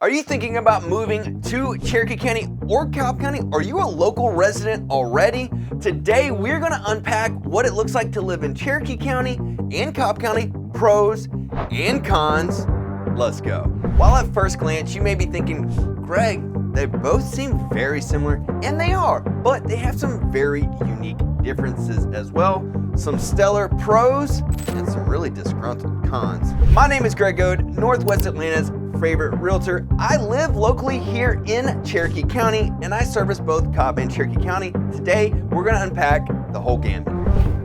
Are you thinking about moving to Cherokee County or Cobb County? Are you a local resident already? Today, we're gonna unpack what it looks like to live in Cherokee County and Cobb County, pros and cons. Let's go. While at first glance, you may be thinking, Greg, they both seem very similar, and they are, but they have some very unique differences as well. Some stellar pros and some really disgruntled cons. My name is Greg Goad, Northwest Atlanta's favorite realtor. I live locally here in Cherokee County, and I service both Cobb and Cherokee County. Today, we're gonna unpack the whole gamut.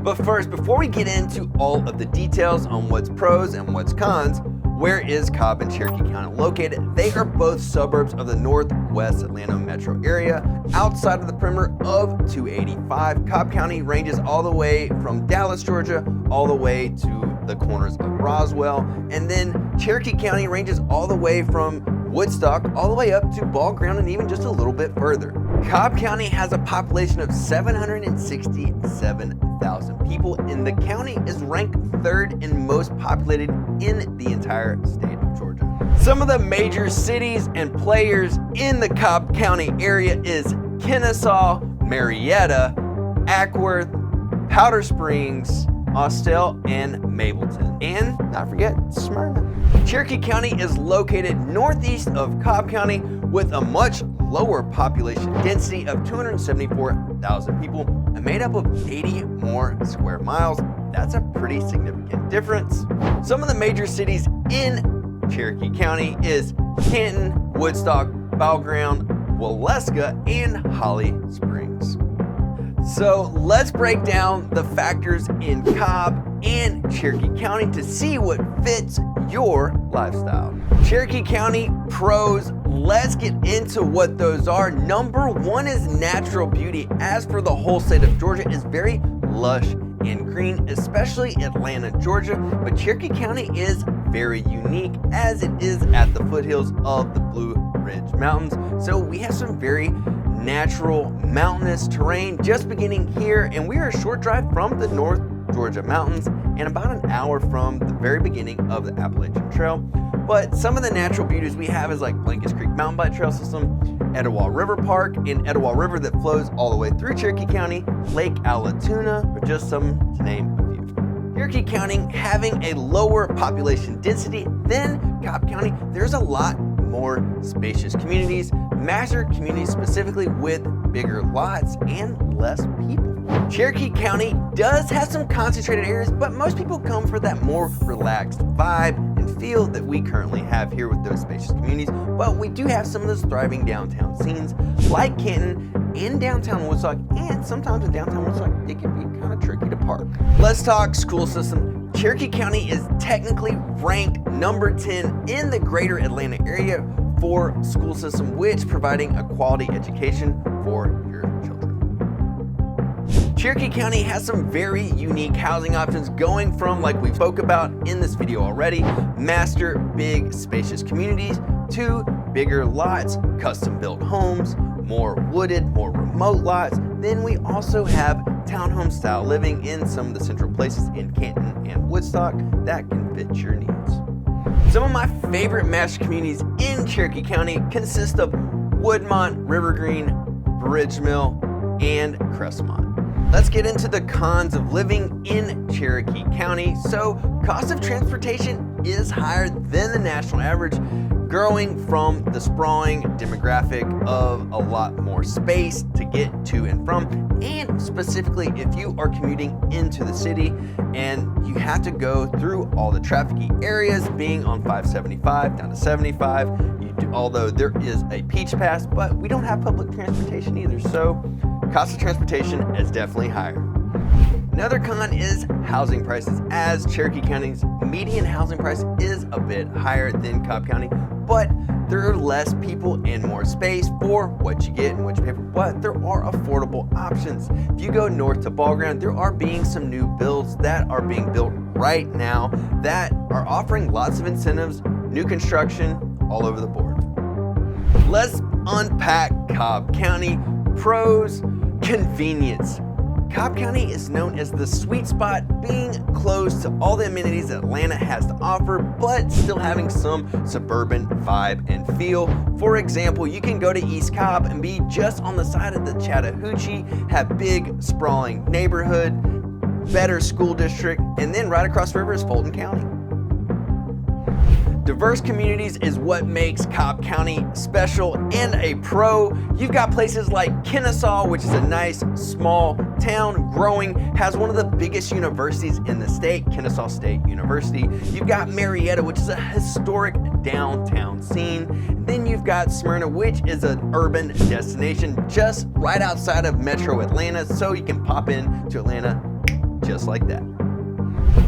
But first, before we get into all of the details on what's pros and what's cons, where is Cobb and Cherokee County located? They are both suburbs of the Northwest Atlanta metro area, outside of the perimeter of 285. Cobb County ranges all the way from Dallas, Georgia, all the way to the corners of Roswell. And then Cherokee County ranges all the way from Woodstock, all the way up to Ball Ground and even just a little bit further. Cobb County has a population of 767,000 people, and the county is ranked third and most populated in the entire state of Georgia. Some of the major cities and players in the Cobb County area is Kennesaw, Marietta, Ackworth, Powder Springs, Austell, and Mableton. And not forget Smyrna. Cherokee County is located northeast of Cobb County with a much lower population density of 274,000 people and made up of 80 more square miles. That's a pretty significant difference. Some of the major cities in Cherokee County is Canton, Woodstock, Ball Ground, Waleska, and Holly Springs. So let's break down the factors in Cobb and Cherokee County to see what fits your lifestyle. Cherokee County pros, let's get into what those are. Number one is natural beauty. As for the whole state of Georgia, is very lush and green, especially Atlanta, Georgia, but Cherokee County is very unique as it is at the foothills of the Blue Ridge Mountains. So we have some very natural mountainous terrain just beginning here, and we are a short drive from the North Georgia mountains and about an hour from the very beginning of the Appalachian Trail. But some of the natural beauties we have is like Blankets Creek Mountain Bike Trail System, Etowah River Park, and Etowah River that flows all the way through Cherokee County, Lake Allatoona, or just some to name a few. Cherokee County having a lower population density than Cobb County, there's a lot more spacious communities, master communities specifically with bigger lots and less people. Cherokee County does have some concentrated areas, but most people come for that more relaxed vibe and feel that we currently have here with those spacious communities. But we do have some of those thriving downtown scenes like Canton in downtown Woodstock, and sometimes in downtown Woodstock, it can be kind of tricky to park. Let's talk school system. Cherokee County is technically ranked number 10 in the greater Atlanta area for school system, which providing a quality education for your children. Cherokee County has some very unique housing options going from, like we spoke about in this video already, master big spacious communities to bigger lots, custom built homes, more wooded, more remote lots. Then we also have townhome style living in some of the central places in Canton and Woodstock that can fit your needs. Some of my favorite master communities in Cherokee County consist of Woodmont, River Green, Bridge Mill, and Crestmont. Let's get into the cons of living in Cherokee County. So, cost of transportation is higher than the national average, growing from the sprawling demographic of a lot more space to get to and from, and specifically if you are commuting into the city and you have to go through all the trafficy areas, being on 575 down to 75, although there is a Peach Pass, but we don't have public transportation either, so cost of transportation is definitely higher. Another con is housing prices, as Cherokee County's median housing price is a bit higher than Cobb County, but there are less people and more space for what you get and what you pay for, but there are affordable options. If you go north to Ball Ground, there are being some new builds that are being built right now that are offering lots of incentives, new construction all over the board. Let's unpack Cobb County. Pros, convenience. Cobb County is known as the sweet spot, being close to all the amenities that Atlanta has to offer, but still having some suburban vibe and feel. For example, you can go to East Cobb and be just on the side of the Chattahoochee, have big sprawling neighborhood, better school district, and then right across the river is Fulton County. Diverse communities is what makes Cobb County special and a pro. You've got places like Kennesaw, which is a nice small town, growing, has one of the biggest universities in the state, Kennesaw State University. You've got Marietta, which is a historic downtown scene. Then you've got Smyrna, which is an urban destination just right outside of Metro Atlanta, so you can pop in to Atlanta just like that.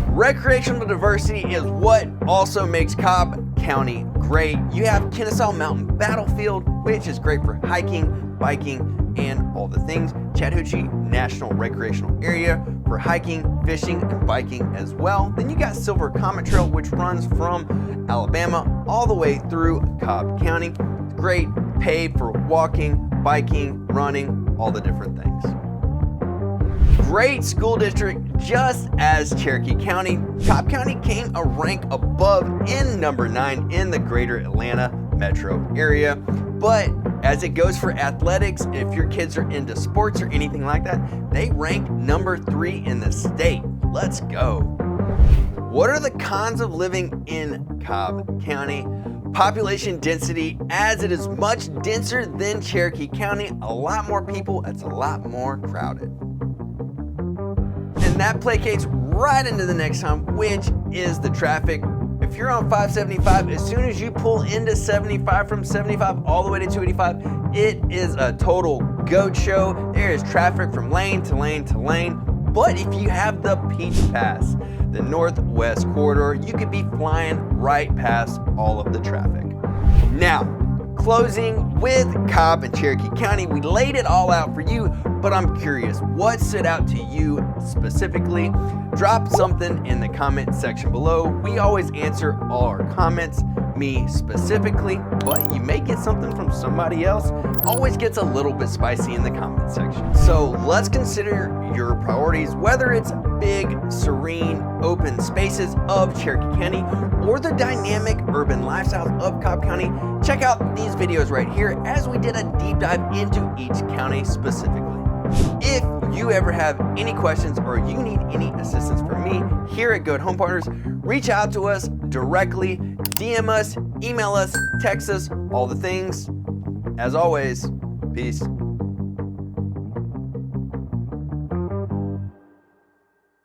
Recreational diversity is what also makes Cobb County great. You have Kennesaw Mountain Battlefield, which is great for hiking, biking, and all the things. Chattahoochee National Recreational Area for hiking, fishing, and biking as well. Then you got Silver Comet Trail, which runs from Alabama all the way through Cobb County. Great, paved for walking, biking, running, all the different things. Great school district, just as Cherokee County. Cobb County came a rank above in number 9 in the greater Atlanta metro area. But as it goes for athletics, if your kids are into sports or anything like that, they rank number 3 in the state. Let's go. What are the cons of living in Cobb County? Population density, as it is much denser than Cherokee County, a lot more people, it's a lot more crowded. And that placates right into the next time, which is the traffic. If you're on 575, as soon as you pull into 75 from 75 all the way to 285, it is a total goat show. There is traffic from lane to lane to lane. But if you have the Peach Pass, the Northwest Corridor, you could be flying right past all of the traffic. Now, closing with Cobb and Cherokee County, we laid it all out for you, but I'm curious, what stood out to you specifically? Drop something in the comment section below. We always answer all our comments, me specifically, but you may get something from somebody else. Always gets a little bit spicy in the comment section. So let's consider your priorities, whether it's big, serene, open spaces of Cherokee County or the dynamic urban lifestyles of Cobb County. Check out these videos right here as we did a deep dive into each county specifically. If you ever have any questions or you need any assistance from me here at Goad Home Partners, reach out to us directly, DM us, email us, text us, all the things. As always, peace.